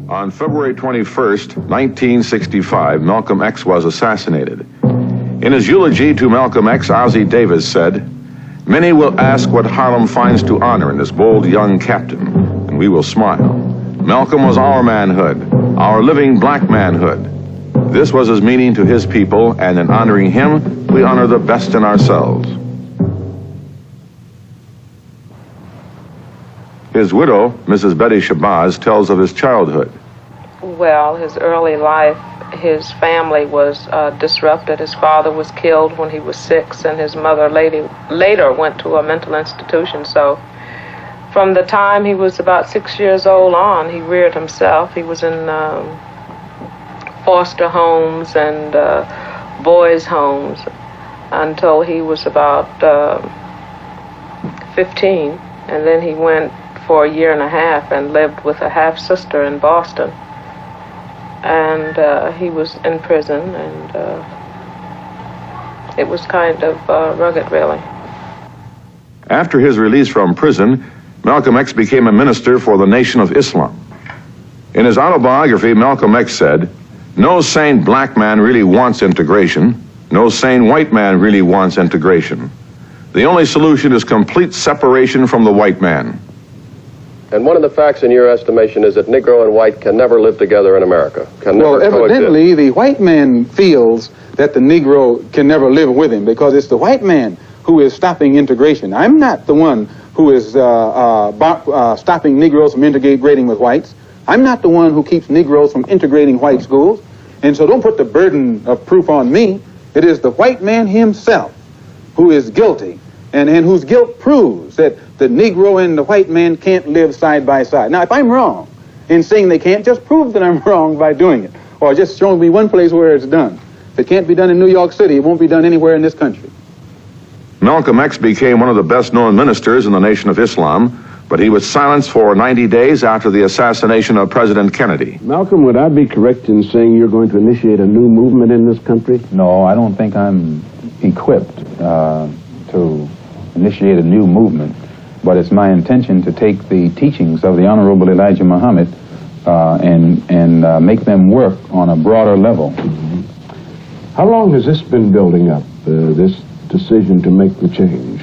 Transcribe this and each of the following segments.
On February 21st, 1965, Malcolm X was assassinated. In his eulogy to Malcolm X, Ozzie Davis said, "Many will ask what Harlem finds to honor in this bold young captain, and we will smile. Malcolm was our manhood, our living black manhood. This was his meaning to his people, and in honoring him, we honor the best in ourselves." His widow, Mrs. Betty Shabazz, tells of his childhood. Well, his early life, his family was disrupted. His father was killed when he was 6, and his mother later went to a mental institution. So from the time he was about 6 years old on, he reared himself. He was in foster homes and boys' homes until he was about 15. And then he went for a year and a half and lived with a half-sister in Boston. And he was in prison, and it was kind of rugged, really. After his release from prison, Malcolm X became a minister for the Nation of Islam. In his autobiography, Malcolm X said, "No sane black man really wants integration. No sane white man really wants integration. The only solution is complete separation from the white man." And one of the facts in your estimation is that Negro and white can never live together in America. Well, evidently, the white man feels that the Negro can never live with him because it's the white man who is stopping integration. I'm not the one who is stopping Negroes from integrating with whites. I'm not the one who keeps Negroes from integrating white schools. And so don't put the burden of proof on me. It is the white man himself who is guilty, and whose guilt proves that the Negro and the white man can't live side by side. Now, if I'm wrong in saying they can't, just prove that I'm wrong by doing it, or just show me one place where it's done. If it can't be done in New York City, it won't be done anywhere in this country. Malcolm X became one of the best-known ministers in the Nation of Islam, but he was silenced for 90 days after the assassination of President Kennedy. Malcolm, would I be correct in saying you're going to initiate a new movement in this country? No, I don't think I'm equipped to initiate a new movement, but it's my intention to take the teachings of the Honorable Elijah Muhammad and make them work on a broader level. Mm-hmm. How long has this been building up, this decision to make the change?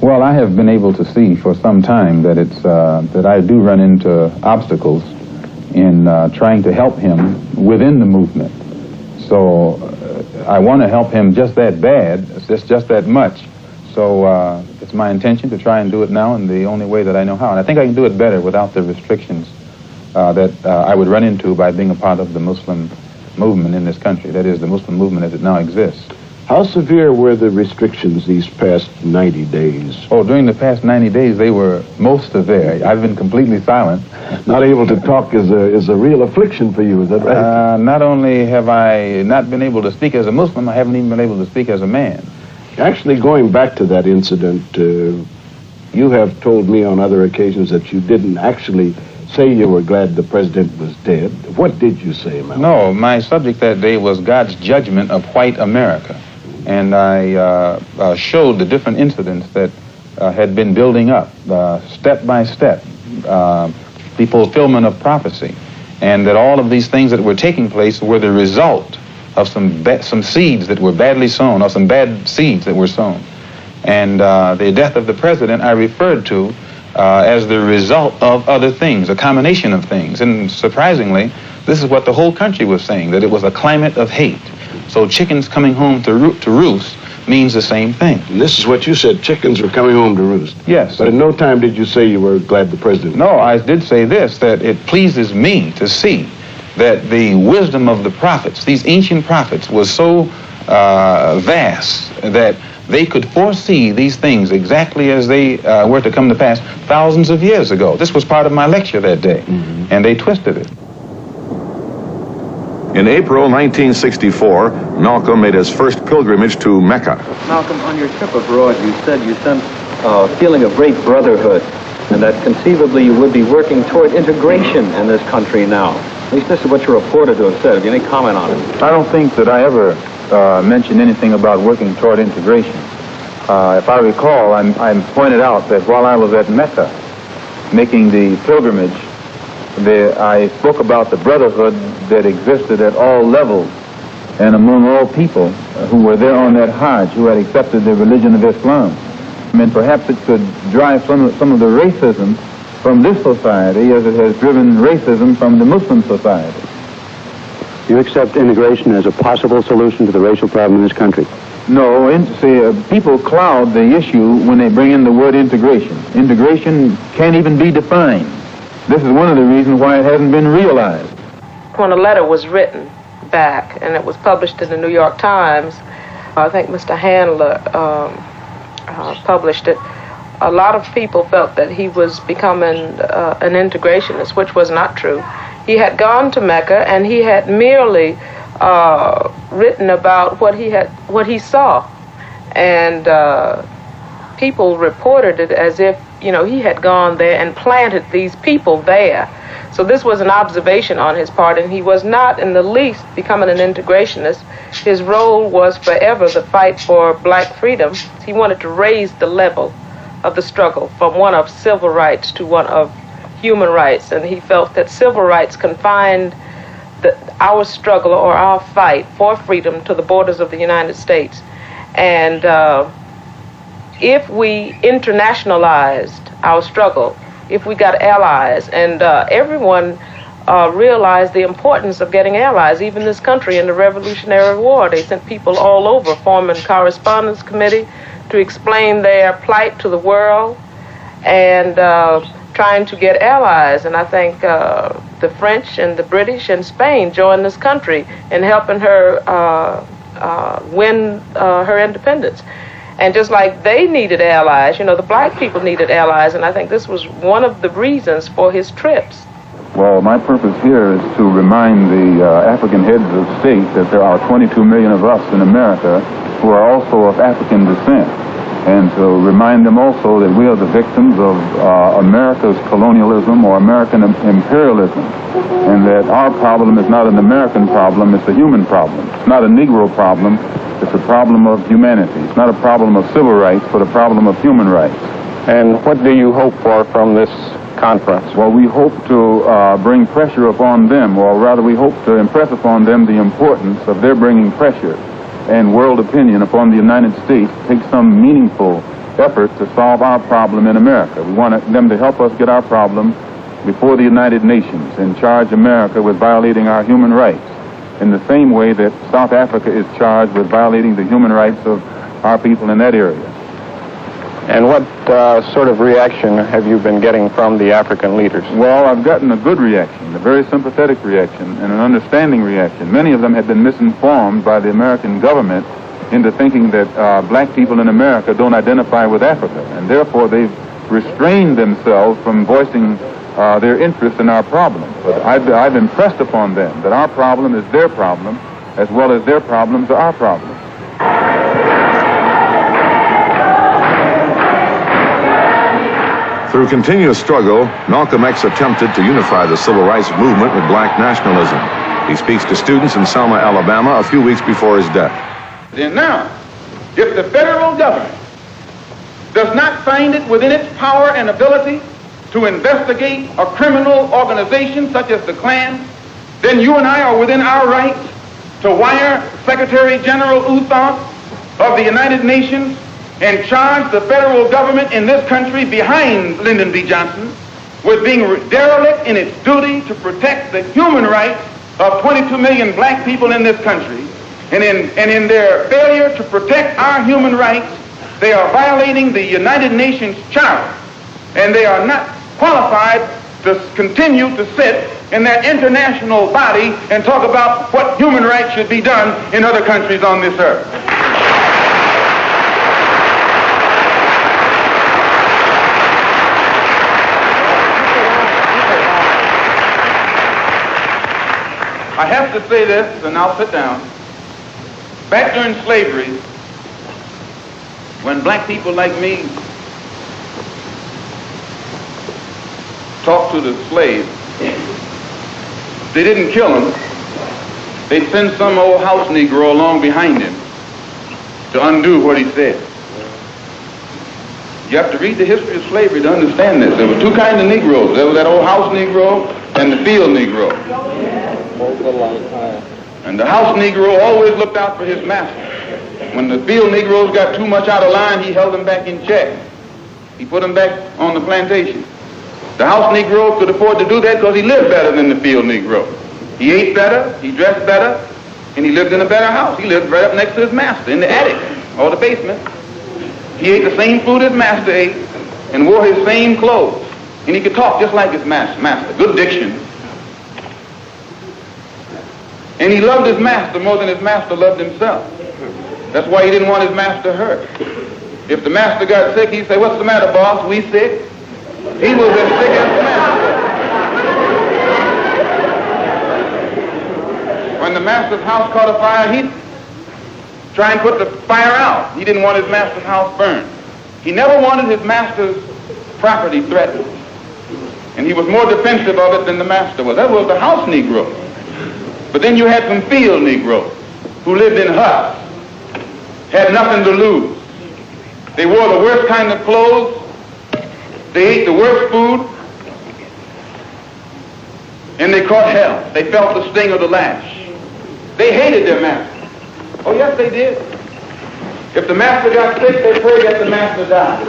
Well, I have been able to see for some time that it's that I do run into obstacles in trying to help him within the movement. So I want to help him just that bad, just that much. So it's my intention to try and do it now in the only way that I know how. And I think I can do it better without the restrictions that I would run into by being a part of the Muslim movement in this country. That is, the Muslim movement as it now exists. How severe were the restrictions these past 90 days? Oh, during the past 90 days, they were most severe. I've been completely silent. Not able to talk is a real affliction for you, is that right? Not only have I not been able to speak as a Muslim, I haven't even been able to speak as a man. Actually, going back to that incident, you have told me on other occasions that you didn't actually say you were glad the president was dead. What did you say, Malcolm? No, my subject that day was God's judgment of white America. And I showed the different incidents that had been building up, step by step, the fulfillment of prophecy, and that all of these things that were taking place were the result of some seeds that were badly sown, or some bad seeds that were sown. And the death of the president I referred to as the result of other things, a combination of things. And surprisingly, this is what the whole country was saying, that it was a climate of hate. So chickens coming home to roost means the same thing. And this is what you said, chickens were coming home to roost. Yes. But in no time did you say you were glad the president was dead. No, I did say this, that it pleases me to see that the wisdom of the prophets, these ancient prophets, was so vast that they could foresee these things exactly as they were to come to pass thousands of years ago. This was part of my lecture that day, and they twisted it. In April 1964, Malcolm made his first pilgrimage to Mecca. Malcolm, on your trip abroad, you said you sensed a feeling of great brotherhood, and that conceivably you would be working toward integration in this country now. At least this is what you're reported to have said. Have you any comment on it? I don't think that I ever mentioned anything about working toward integration. If I recall, I pointed out that while I was at Mecca making the pilgrimage I spoke about the brotherhood that existed at all levels and among all people who were there on that Hajj, who had accepted the religion of Islam. I mean, perhaps it could drive some of the racism from this society as it has driven racism from the Muslim society. You accept integration as a possible solution to the racial problem in this country? No, people cloud the issue when they bring in the word integration. Integration can't even be defined. This is one of the reasons why it hasn't been realized. When a letter was written back and it was published in the New York Times, I think Mr. Handler published it, a lot of people felt that he was becoming an integrationist, which was not true. He had gone to Mecca and he had merely written about what he saw, and people reported it as if he had gone there and planted these people there. So this was an observation on his part, and he was not in the least becoming an integrationist. His role was forever the fight for black freedom. He wanted to raise the level of the struggle from one of civil rights to one of human rights, and he felt that civil rights confined our struggle or our fight for freedom to the borders of the United States. And if we internationalized our struggle, if we got allies, and everyone realized the importance of getting allies, even this country in the Revolutionary War, they sent people all over forming correspondence committee to explain their plight to the world and trying to get allies. And I think the French and the British and Spain joined this country in helping her win her independence. And just like they needed allies, the black people needed allies, and I think this was one of the reasons for his trips. Well, my purpose here is to remind the African heads of state that there are 22 million of us in America who are also of African descent, and to remind them also that we are the victims of America's colonialism or American imperialism, and that our problem is not an American problem, it's a human problem. It's not a Negro problem, it's a problem of humanity. It's not a problem of civil rights, but a problem of human rights. And what do you hope for from this conference? Well, we hope to bring pressure upon them, or rather we hope to impress upon them the importance of their bringing pressure and world opinion upon the United States to take some meaningful effort to solve our problem in America. We want them to help us get our problem before the United Nations and charge America with violating our human rights in the same way that South Africa is charged with violating the human rights of our people in that area. And what sort of reaction have you been getting from the African leaders? Well, I've gotten a good reaction, a very sympathetic reaction, and an understanding reaction. Many of them have been misinformed by the American government into thinking that black people in America don't identify with Africa, and therefore they've restrained themselves from voicing their interest in our problem. But I've impressed upon them that our problem is their problem, as well as their problems are our problems. Through continuous struggle, Malcolm X attempted to unify the civil rights movement with black nationalism. He speaks to students in Selma, Alabama, a few weeks before his death. And now, if the federal government does not find it within its power and ability to investigate a criminal organization such as the Klan, then you and I are within our rights to wire Secretary General Uthon of the United Nations and charge the federal government in this country behind Lyndon B. Johnson with being derelict in its duty to protect the human rights of 22 million black people in this country. And in their failure to protect our human rights, they are violating the United Nations Charter, and they are not qualified to continue to sit in that international body and talk about what human rights should be done in other countries on this earth. I have to say this, and I'll sit down. Back during slavery, when black people like me talked to the slaves, they didn't kill him. They'd send some old house Negro along behind him to undo what he said. You have to read the history of slavery to understand this. There were two kinds of Negroes. There was that old house Negro and the field Negro. And the house Negro always looked out for his master. When the field Negroes got too much out of line, he held them back in check. He put them back on the plantation. The house Negro could afford to do that because he lived better than the field Negro. He ate better, he dressed better, and he lived in a better house. He lived right up next to his master in the attic or the basement. He ate the same food his master ate and wore his same clothes. And he could talk just like his master. Good diction. And he loved his master more than his master loved himself. That's why he didn't want his master hurt. If the master got sick, he'd say, "What's the matter, boss? We sick?" He was as sick as the master. When the master's house caught a fire, he'd try and put the fire out. He didn't want his master's house burned. He never wanted his master's property threatened. And he was more defensive of it than the master was. That was the house Negro. But then you had some field Negroes who lived in huts, had nothing to lose. They wore the worst kind of clothes. They ate the worst food. And they caught hell. They felt the sting of the lash. They hated their master. Oh, yes, they did. If the master got sick, they prayed that the master died.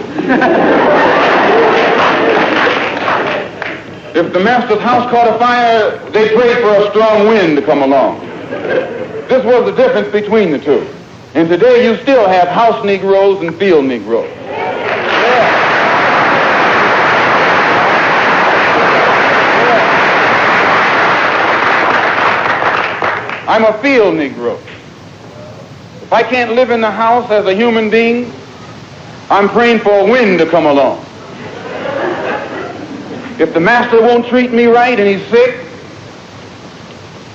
If the master's house caught a fire, they prayed for a strong wind to come along. This was the difference between the two. And today you still have house Negroes and field Negroes. I'm a field Negro. If I can't live in the house as a human being, I'm praying for a wind to come along. If the master won't treat me right and he's sick,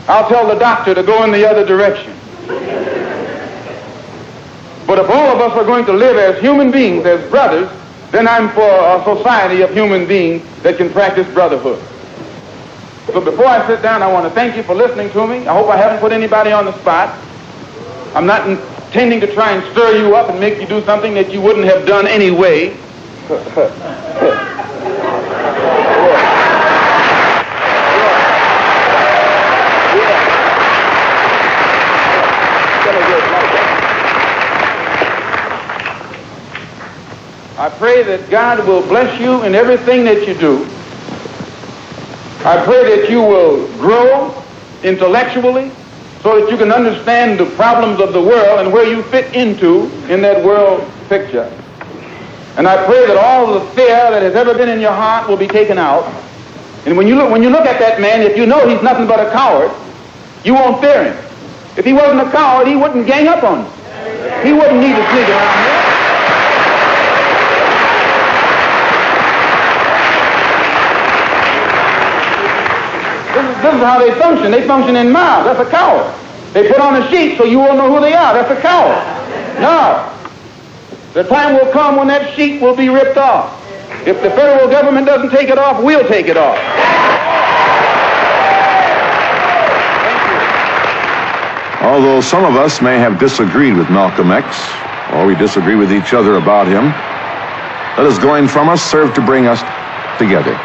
I'll tell the doctor to go in the other direction. But if all of us are going to live as human beings, as brothers, then I'm for a society of human beings that can practice brotherhood. So before I sit down, I want to thank you for listening to me. I hope I haven't put anybody on the spot. I'm not intending to try and stir you up and make you do something that you wouldn't have done anyway. I pray that God will bless you in everything that you do. I pray that you will grow intellectually so that you can understand the problems of the world and where you fit into in that world picture. And I pray that all the fear that has ever been in your heart will be taken out. And when you look at that man, if you know he's nothing but a coward, you won't fear him. If he wasn't a coward, he wouldn't gang up on you. He wouldn't need to sneak around here. This is how they function. They function in mobs. That's a coward. They put on a sheet so you won't know who they are. That's a coward. No. The time will come when that sheet will be ripped off. If the federal government doesn't take it off, we'll take it off. Although some of us may have disagreed with Malcolm X, or we disagree with each other about him, let his going from us serve to bring us together.